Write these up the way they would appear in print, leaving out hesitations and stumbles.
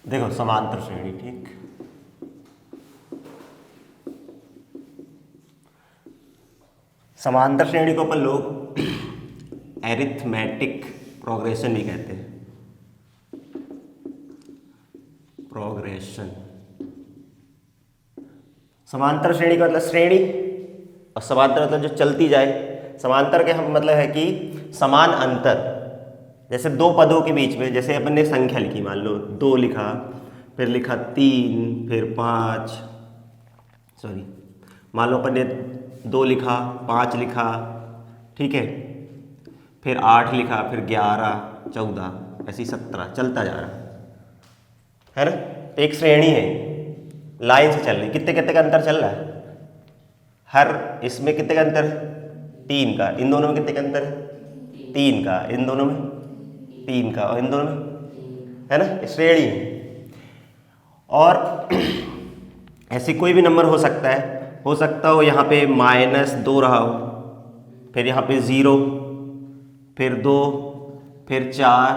देखो समांतर श्रेणी, ठीक, समांतर श्रेणी को अपन लोग एरिथमेटिक प्रोग्रेशन भी कहते हैं। प्रोग्रेशन, समांतर श्रेणी का मतलब श्रेणी, और समांतर मतलब जो चलती जाए। समांतर के हम मतलब है कि समान अंतर, जैसे दो पदों के बीच में, जैसे अपन ने संख्या लिखी, मान लो 2 लिखा, फिर लिखा 3, फिर 5, सॉरी मान लो अपन ने 2 लिखा, 5 लिखा, ठीक है, फिर 8 लिखा, फिर 11, 14, ऐसे 17 चलता जा रहा है ना। एक श्रेणी है, लाइन से चल रही, कितने कितने का अंतर चल रहा है, हर इसमें कितने का अंतर है, 3 का, इन दोनों में कितने का अंतर है, 3 का, इन दोनों में 3 का, और इन दोनों में, है ना, श्रेणी है। और ऐसी कोई भी नंबर हो सकता है, हो सकता हो यहाँ पे -2 रहा हो, फिर यहाँ पे 0, फिर 2, फिर 4,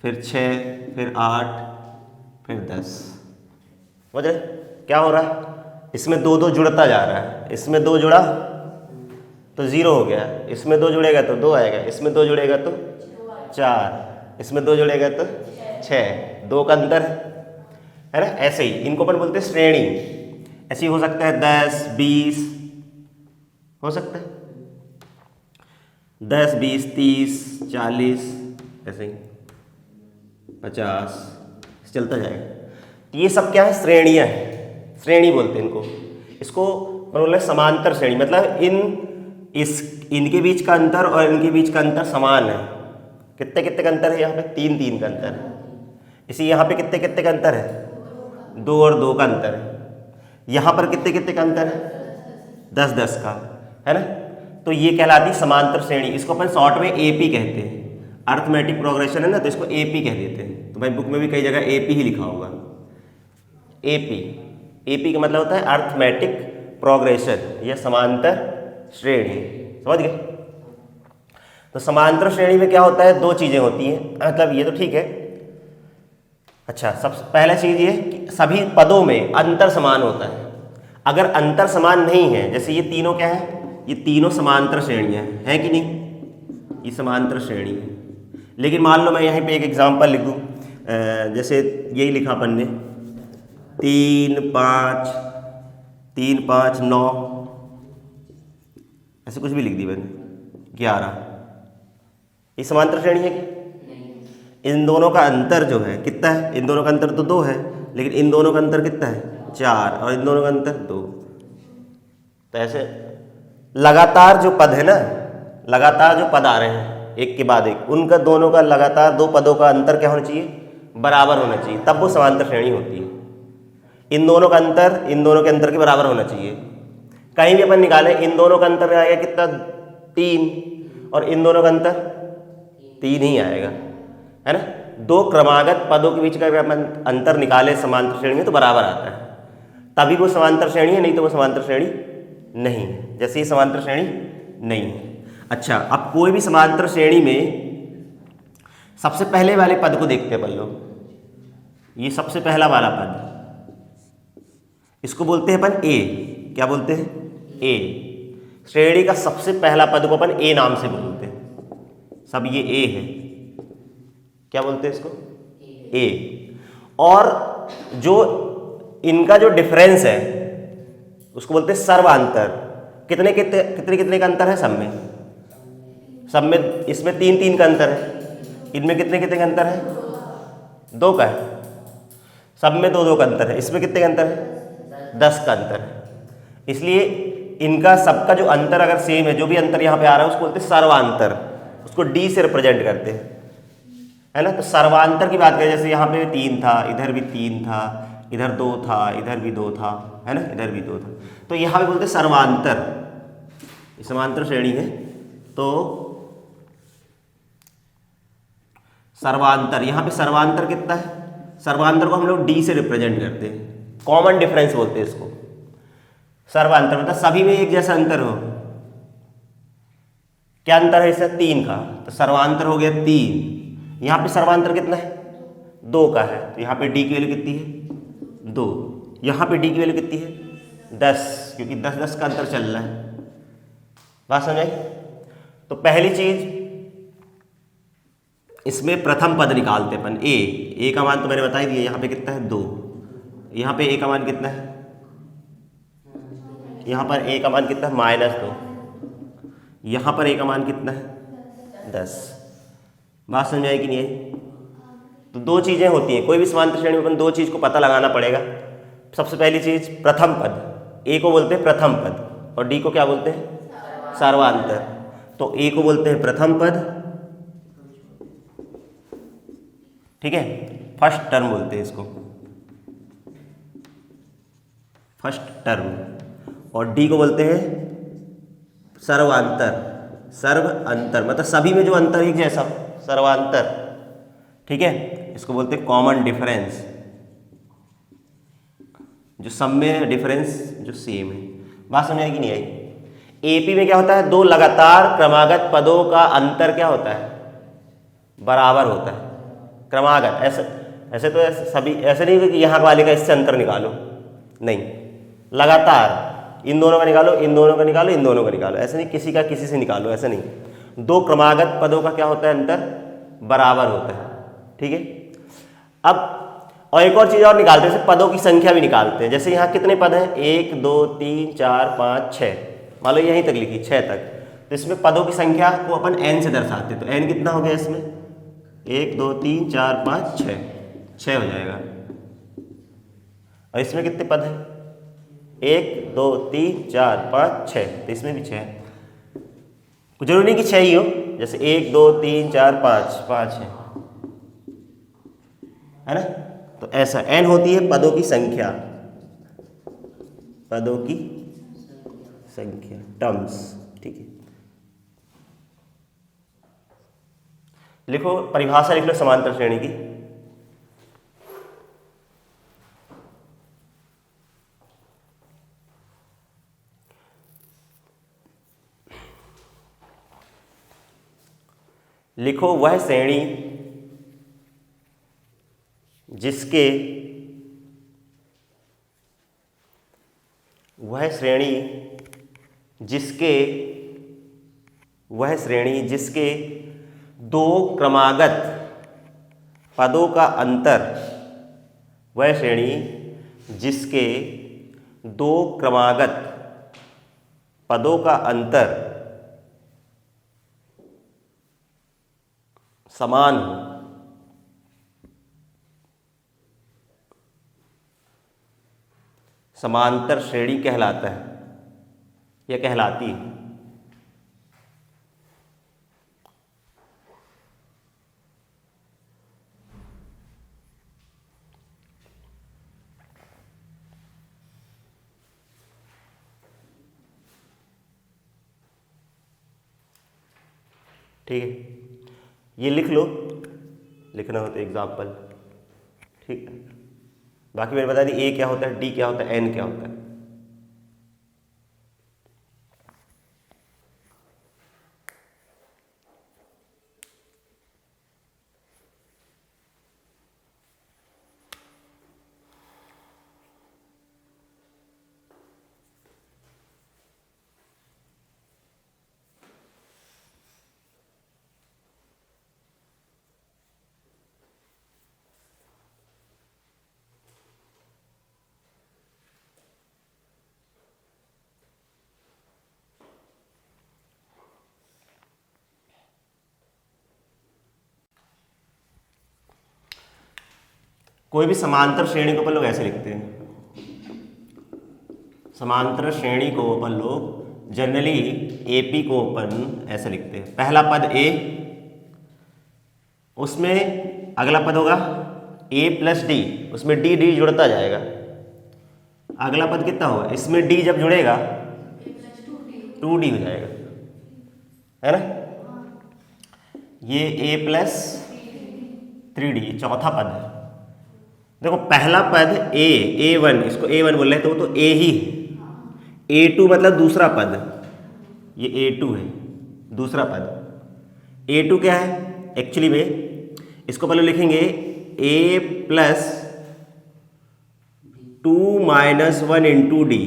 फिर 6, फिर 8, फिर 10। समझ रहे क्या हो रहा है, इसमें 2 जुड़ता जा रहा है, इसमें 2 जुड़ा तो 0 हो गया, इसमें 2 जुड़ेगा तो 2 आएगा, इसमें 2 जुड़ेगा तो 4, इसमें 2 जुड़ेगा तो 6, 2 का अंतर है ना। ऐसे ही इनको अपन बोलते हैं श्रेणी। ऐसे ही हो सकता है 10, 20, हो सकता है 10, 20, 30, 40, ऐसे ही 50 चलता जाएगा। तो ये सब क्या है, श्रेणियाँ हैं, श्रेणी बोलते हैं इनको। इसको बोले समांतर श्रेणी, मतलब इनके बीच का अंतर और इनके बीच का अंतर समान है। कितने कितने का अंतर है, यहाँ पे 3 का अंतर है। इसी यहाँ पे कितने कितने का अंतर है, 2 और 2 का अंतर है। यहाँ पर कितने कितने का अंतर है, 10 का, है ना। तो ये कहलाती समांतर श्रेणी। इसको अपन शॉर्ट में एपी कहते हैं। अर्थमेटिक प्रोग्रेशन है ना, तो इसको एपी कह देते हैं। तो भाई बुक में भी कई जगह एपी ही लिखा होगा। एपी का मतलब होता है अर्थमेटिक प्रोग्रेशन या समांतर श्रेणी। समझ गए। तो समांतर श्रेणी में क्या होता है, 2 चीजें होती हैं, मतलब ये तो ठीक है। अच्छा, सबसे पहला चीज ये कि सभी पदों में अंतर समान होता है। अगर अंतर समान नहीं है, जैसे ये तीनों क्या है, ये तीनों समांतर श्रेणियां हैं कि नहीं, ये समांतर श्रेणी है। लेकिन मान लो मैं यहाँ पे एक एग्जांपल लिख दूँ, जैसे यही लिखा अपन ने 3, 5, 9, ऐसे कुछ भी लिख दी मैंने, 11, ये समांतर श्रेणी है क्या? इन दोनों का अंतर जो है कितना है, इन दोनों का अंतर तो 2 है, लेकिन इन दोनों का अंतर कितना है, 4, और इन दोनों का अंतर 2। तो ऐसे लगातार जो पद है ना, लगातार जो पद आ रहे हैं एक के बाद एक, उनका दोनों का लगातार 2 पदों का अंतर क्या होना चाहिए, बराबर होना चाहिए, तब वो समांतर श्रेणी होती है। इन दोनों का अंतर इन दोनों के अंतर के बराबर होना चाहिए। कहीं भी अपन निकालें, इन दोनों का अंतर आएगा कितना, 3, और इन दोनों का अंतर 3 ही आएगा, है ना। 2 क्रमागत पदों के बीच का अपन अंतर निकाले समांतर श्रेणी में तो बराबर आता है, तभी वो समांतर श्रेणी है, नहीं तो वो समांतर श्रेणी नहीं है। जैसे ये समांतर श्रेणी नहीं है। अच्छा, अब कोई भी समांतर श्रेणी में सबसे पहले वाले पद को देखते हैं अपन लोग। ये सबसे पहला वाला पद, इसको बोलते हैं अपन ए। क्या बोलते हैं, ए। श्रेणी का सबसे पहला पद को अपन ए नाम से बोलते हैं। सब ये ए है, क्या बोलते हैं इसको, ए। और जो इनका जो डिफरेंस है उसको बोलते हैं सर्वांतर। कितने कितने कितने कितने का अंतर है सब में, सब में इसमें 3 का अंतर है, इनमें कितने कितने का अंतर है, 2 का है, सब में 2 का अंतर है। इसमें कितने का अंतर है, 10 का अंतर है। इसलिए इनका सबका जो अंतर अगर सेम है, जो भी अंतर यहाँ पे आ रहा है उसको बोलते हैं सर्वांतर। उसको डी से रिप्रेजेंट करते हैं, है ना। तो सर्वांतर की बात करें, जैसे यहाँ पे 3 था, इधर भी 3 था, इधर 2 था, इधर भी 2 था, है ना, इधर भी 2 था, तो यहाँ पे बोलते हैं सर्वांतर। समांतर श्रेणी है तो सर्वांतर। यहाँ पे सर्वांतर कितना है, सर्वांतर को हम लोग डी से रिप्रेजेंट करते हैं। कॉमन डिफरेंस बोलते हैं इसको सर्वांतर, मतलब सभी में एक जैसा अंतर हो। क्या अंतर है इससे, 3 का, तो सर्वांतर हो गया 3। यहाँ पे सर्वांतर कितना है, 2 का है, तो यहाँ पे डी की वैल्यू कितनी है 2, यहाँ पे डी की वैल्यू कितनी है 10, क्योंकि 10-10 का अंतर चल रहा है। बात समझ आई? तो पहली चीज इसमें प्रथम पद निकालते अपन, ए का मान तो मैंने बता ही दिया, यहाँ पे कितना है 2, यहाँ पे ए का मान कितना है, यहाँ पर ए का मान कितना है -2, यहाँ पर ए का मान कितना है 10। बात समझ आई कि नहीं आई? तो 2 चीज़ें होती हैं, कोई भी समांतर श्रेणी में अपन 2 चीज़ को पता लगाना पड़ेगा। सबसे पहली चीज़ प्रथम पद, ए को बोलते हैं प्रथम पद और डी को क्या बोलते हैं सर्वांतर। तो ए को बोलते हैं प्रथम पद, ठीक है, फर्स्ट टर्म बोलते हैं इसको, फर्स्ट टर्म, और डी को बोलते हैं सर्वांतर, सर्व अंतर, मतलब सभी में जो अंतर एक जैसा, सर्वांतर, ठीक है। इसको बोलते हैं कॉमन डिफरेंस, जो सब में डिफरेंस जो सेम है। बात समझ आएगी नहीं आई? एपी में क्या होता है, 2 लगातार क्रमागत पदों का अंतर क्या होता है बराबर होता है, क्रमागत। ऐसे तो सभी ऐसे नहीं कि यहाँ वाले का इससे अंतर निकालो, नहीं, लगातार इन दोनों का निकालो, इन दोनों का निकालो, इन दोनों का निकालो, ऐसे नहीं किसी का किसी से निकालो, ऐसा नहीं। 2 क्रमागत पदों का क्या होता है अंतर बराबर होता है, ठीक है। अब और एक और चीज़ और निकालते हैं, जैसे पदों की संख्या भी निकालते हैं। जैसे यहाँ कितने पद हैं 1 2 3 4 5 6, मान लो यहीं तक लिखी 6 तक, तो इसमें पदों की संख्या को अपन n से दर्शाते हैं। तो n कितना हो गया इसमें 1 2 3 4 5 6, 6 हो जाएगा। और इसमें कितने पद हैं 1 2 3 4 5 6, तो इसमें भी 6 है। कुछ जरूरी नहीं कि 6 ही हो, जैसे 1 2 3 4 5 5 है ना। तो ऐसा n होती है पदों की संख्या, पदों की संख्या, टर्म्स, ठीक है। लिखो परिभाषा, लिख लो समांतर श्रेणी की। लिखो वह श्रेणी जिसके जिसके 2 क्रमागत पदों का अंतर, वह श्रेणी जिसके 2 क्रमागत पदों का अंतर समान हो। समांतर श्रेणी कहलाता है या कहलाती है। ठीक है, ये लिख लो, लिखना हो तो एग्जाम्पल, ठीक है। बाकी मैंने बता दी ए क्या होता है, डी क्या होता है, एन क्या होता है। कोई भी समांतर श्रेणी को अपन लोग ऐसे लिखते हैं। समांतर श्रेणी को अपन लोग जनरली एपी को अपन ऐसे लिखते हैं। पहला पद ए, उसमें अगला पद होगा ए प्लस डी, उसमें डी डी जुड़ता जाएगा। अगला पद कितना होगा, इसमें डी जब जुड़ेगा 2d हो जाएगा, है ना। ये ए प्लस 3d चौथा पद है। देखो पहला पद A1, इसको A1 बोल रहे हैं तो वो तो A ही है। A2 मतलब दूसरा पद, ये A2 है दूसरा पद। A2 क्या है एक्चुअली में, इसको पहले लिखेंगे A plus 2 minus 1 into D.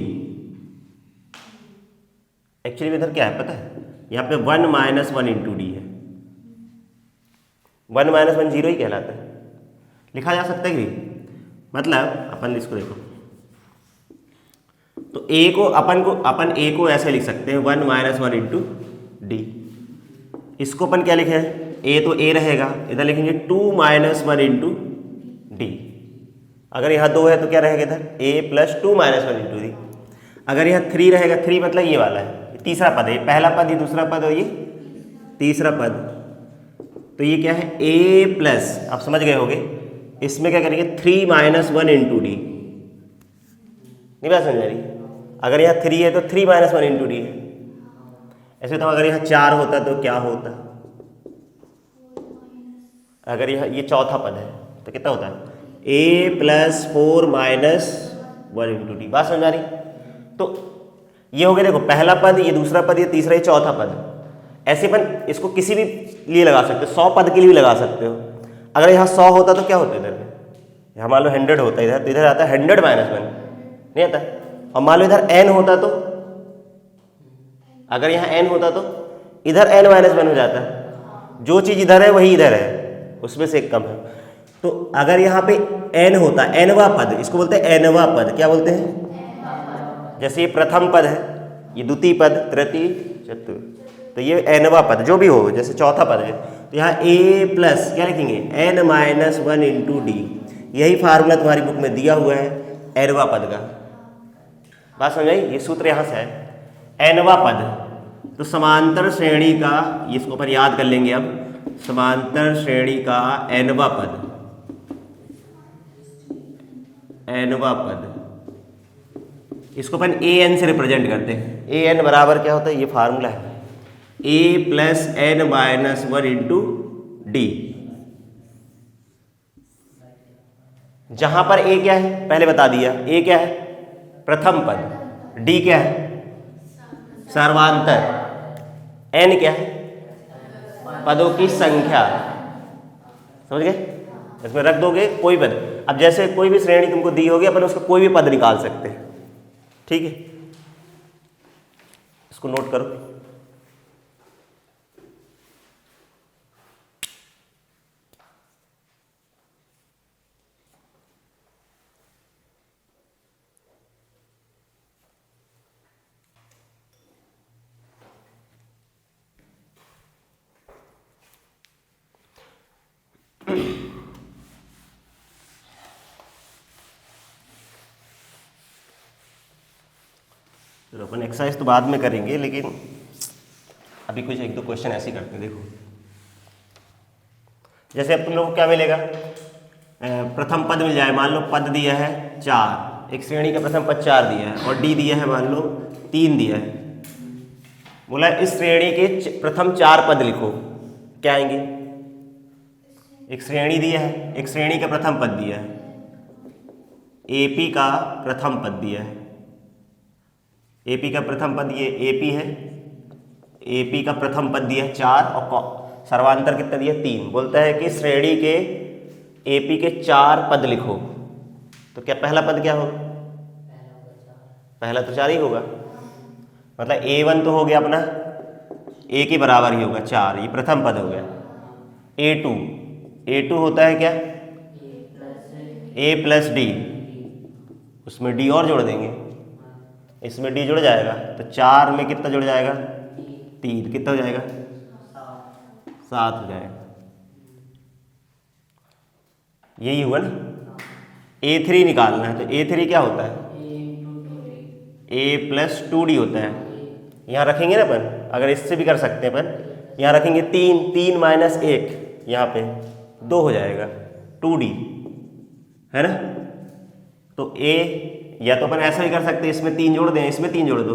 Actually इधर क्या है पता है, यहाँ पे 1 माइनस 1 इंटू डी है। 1 माइनस 1 जीरो ही कहलाता है, लिखा जा सकता है कि नहीं? मतलब अपन इसको देखो तो अपन ए को ऐसे लिख सकते हैं 1 माइनस 1 इंटू डी। इसको अपन क्या लिखे हैं, ए तो ए रहेगा, इधर लिखेंगे 2 माइनस 1 इंटू डी। अगर यहाँ 2 है तो क्या रहेगा इधर ए प्लस 2 माइनस 1 इंटू डी। अगर यहाँ 3 रहेगा, 3 मतलब ये वाला है, तीसरा पद है, पहला पद ये दूसरा पद और ये तीसरा पद, तो ये क्या है ए प्लस, आप समझ गए होगे, इसमें क्या करेंगे 3 माइनस 1 इंटू डी। नहीं बात समझ आ रही? अगर यहाँ 3 है तो 3 माइनस 1 इंटू डी है। ऐसे तो अगर यहाँ 4 होता तो क्या होता, अगर यहाँ ये चौथा पद है तो कितना होता है ए प्लस 4 माइनस 1 इंटू डी। बात समझ आ रही? तो ये हो गया, देखो पहला पद, ये दूसरा पद, ये तीसरा, ये चौथा पद। ऐसे अपन इसको किसी भी लिए लगा सकते हो, 100 पद के लिए भी लगा सकते हो। अगर यहाँ 100 होता तो क्या होता इधर में, यहाँ मान लो 100 होता इधर, तो इधर आता है 100 माइनस 1, नहीं आता। और मान लो इधर n होता तो, अगर यहाँ n होता तो इधर n माइनस 1 हो जाता है। जो चीज़ इधर है वही इधर है, उसमें से एक कम है। तो अगर यहाँ पे n होता, nवा पद, इसको बोलते हैं nवा पद। क्या बोलते हैं? जैसे ये प्रथम पद है, ये द्वितीय पद, तृतीय, चतुर्थ, तो ये nवा पद जो भी हो, जैसे चौथा पद है, तो यहाँ a प्लस क्या लिखेंगे n माइनस 1 इंटू डी। यही फार्मूला तुम्हारी बुक में दिया हुआ है nवा पद का। बात समझ आई? ये सूत्र यहाँ से है nवा पद। तो समांतर श्रेणी का, इसको अपन याद कर लेंगे अब, समांतर श्रेणी का nवा पद, nवा पद, इसको अपन an से रिप्रेजेंट करते हैं। an बराबर क्या होता है, ये फार्मूला है a plus n minus 1 into D. जहां पर a क्या है पहले बता दिया, a क्या है प्रथम पद, d क्या है सर्वांतर, n क्या है पदों की संख्या। समझ गए? इसमें रख दोगे कोई पद। अब जैसे कोई भी श्रेणी तुमको दी होगी, अपन उसका कोई भी पद निकाल सकते हैं। ठीक है, इसको नोट करो। तो अपन एक्सरसाइज तो बाद में करेंगे, लेकिन अभी कुछ एक दो क्वेश्चन ऐसे ही करते हैं। देखो जैसे अब तुम लोगों को क्या मिलेगा, प्रथम पद मिल जाए। मान लो पद दिया है 4, एक श्रेणी का प्रथम पद 4 दिया है, और डी दिया है मान लो 3 दिया है। बोला इस श्रेणी के प्रथम 4 पद लिखो, क्या आएंगे? एक श्रेणी दिया है, एक श्रेणी का प्रथम पद दिया है, एपी का प्रथम पद दिया है। एपी का प्रथम पद ये एपी है, एपी का प्रथम पद दिया है 4 और सर्वांतर कितना दिया 3। बोलता है कि श्रेणी के एपी के 4 पद लिखो, तो क्या पहला पद क्या होगा? पहला तो 4 ही होगा, मतलब A1 तो हो गया अपना, ए के बराबर ही होगा 4, ये प्रथम पद हो गया। A2 होता है क्या A प्लस डी, उसमें डी और जोड़ देंगे, इसमें डी जुड़ जाएगा, तो 4 में कितना जुड़ जाएगा 3, कितना हो जाएगा 7 हो जाएगा। यही हुआ ना। A3 निकालना है, तो A3 क्या होता है A प्लस 2D होता है। यहाँ रखेंगे ना अपन, अगर इससे भी कर सकते हैं अपन, यहाँ रखेंगे 3 माइनस 1, यहाँ पे 2 हो जाएगा 2D, है ना। तो A या तो अपन ऐसा ही कर सकते हैं, इसमें 3 जोड़ दें, इसमें 3 जोड़ दो,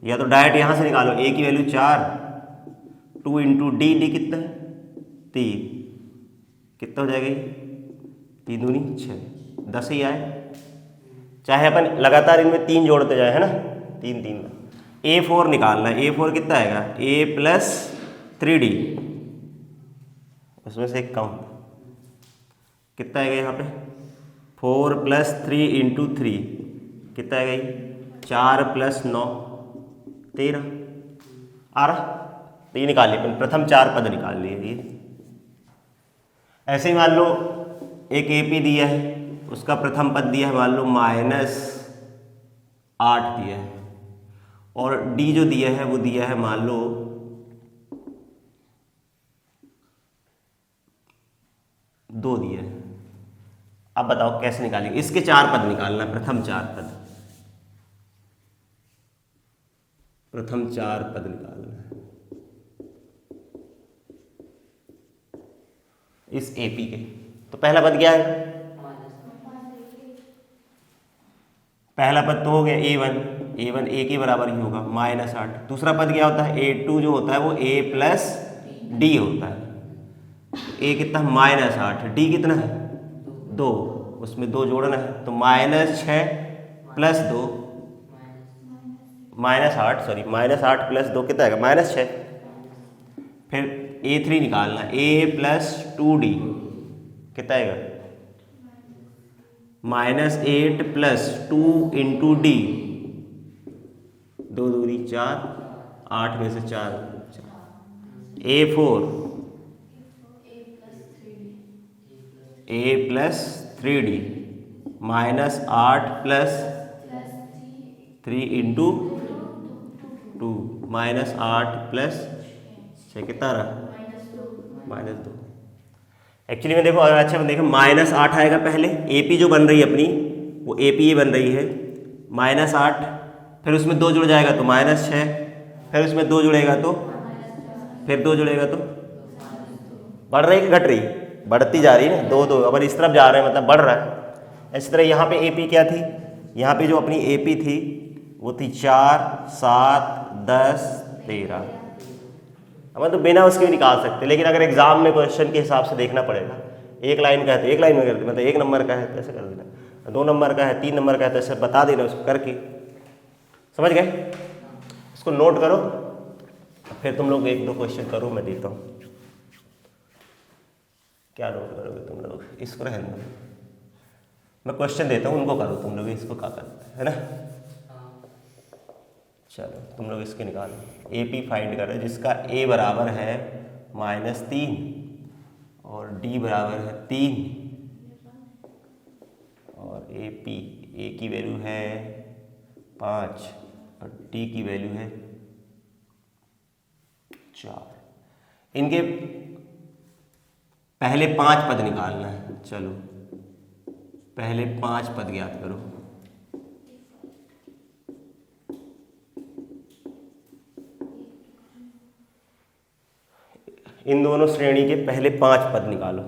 या तो डायरेक्ट यहाँ से निकालो। A की वैल्यू 4, 2 इंटू डी कितना है 3, कितना हो जाएगा ये 3 दूनी 6, 10 ही आए। चाहे अपन लगातार इनमें 3 जोड़ते जाए, है ना, 3 A4 निकालना है। A4 कितना आएगा A प्लस 3D, उसमें से एक कम, कितना आएगा यहाँ पे 4 + 3 × 3 कितना आएगा ये 4 + 9 13 आ रहा। तो ये निकाल लिया, प्रथम 4 पद निकाल लिए ये। ऐसे ही मान लो एक AP दिया है, उसका प्रथम पद दिया है मान लो -8 दिया है, और D जो दिया है वो दिया है मान लो 2 दिया है। अब बताओ कैसे निकालेंगे, इसके 4 पद निकालना, प्रथम 4 पद, प्रथम 4 पद निकालना है इस AP के। तो पहला पद क्या है, पहला पद तो हो गया A1, A1 A के बराबर ही होगा -8। दूसरा पद क्या होता है A2 जो होता है वो A + D होता है। A कितना -8, D कितना है 2, उसमें 2 जोड़ना है तो -6 + 2 -8 सॉरी -8 + 2 कितना आएगा -6। फिर A3 निकालना, A + 2D कितना आएगा -8 + 2 × D, 2 दूनी 4, 8 में से 4, A4 A + 3D -8 + 3 × 2 -8 + 6 कितना रहा -2। एक्चुअली में देखो अगर अच्छा में देखो -8 आएगा पहले, AP जो बन रही है अपनी वो AP ये बन रही है -8, फिर उसमें 2 जुड़ जाएगा तो -6, फिर उसमें 2 जुड़ेगा तो फिर 2 जुड़ेगा तो बढ़ रही कि घट रही, बढ़ती जा रही है ना, 2 2 अपन इस तरफ जा रहे हैं मतलब बढ़ रहा है। इसी तरह यहाँ पे AP क्या थी, यहाँ पे जो अपनी AP थी वो थी 4 7 10 13। अब तो बिना उसके भी निकाल सकते, लेकिन अगर एग्जाम में क्वेश्चन के हिसाब से देखना पड़ेगा, एक लाइन का है तो एक लाइन में कर देना, मतलब 1 नंबर का है तो ऐसे कर देना, 2 नंबर का है 3 नंबर का है तो ऐसे बता देना उसको करके, समझ गए। इसको नोट करो, फिर तुम लोग 1 2 क्वेश्चन करो, मैं देता हूँ। क्या नोट करोगे तुम लोग, इसको रहने दो, मैं क्वेश्चन देता हूँ उनको करो तुम लोग, इसको क्या करना है ना। चलो तुम लोग इसके निकालो, AP फाइंड करो जिसका A बराबर है -3 और D बराबर है 3 और AP A की वैल्यू है 5 और D की वैल्यू है 4। इनके पहले 5 पद निकालना है। चलो पहले 5 पद ज्ञात करो। इन दोनों श्रेणी के पहले 5 पद निकालो।